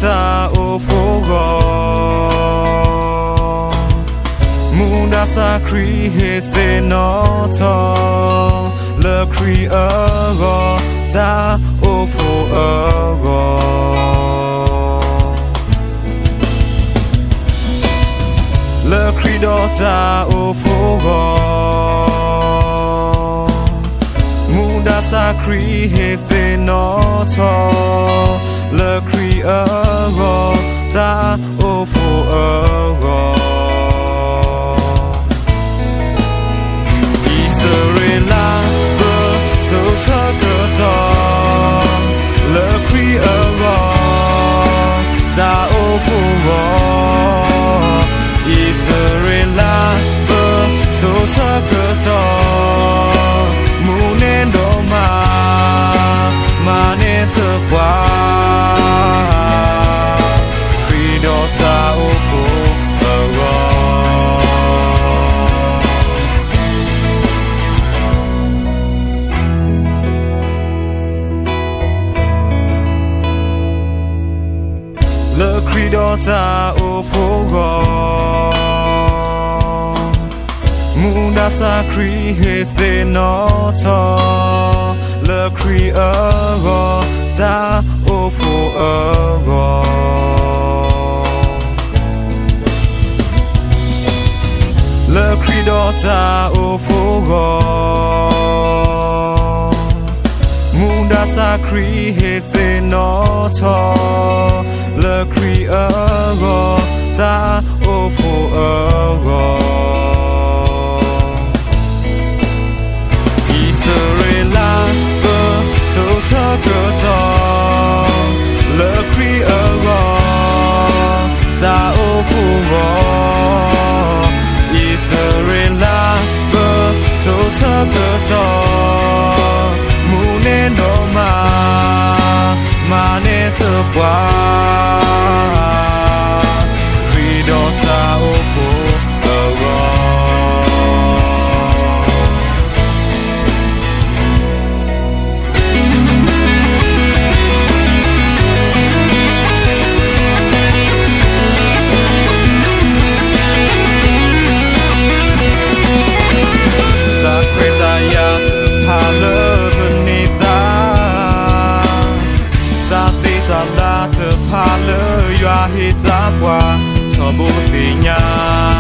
ta o fogo Munda sakri he no to le kri ago ta o fo ago le kri do ta o fogo Munda sakri he no to le kri ago ta o fo ago Israela be so sakata le kri ago ta o fo Israela be so sakata munendo mane thwa Fridota opo ago Le Fridota opo Munda sakri he no to le kri ago ta o fo ago le kri do ta o fo go Munda sakri he no to le kri ago ta o fo ago Israela be so sakata le kri ago ta o fugo Israela be so sakata munendo mane thwa Fridota o fugo Pale, you are hit up, Tobo Pina.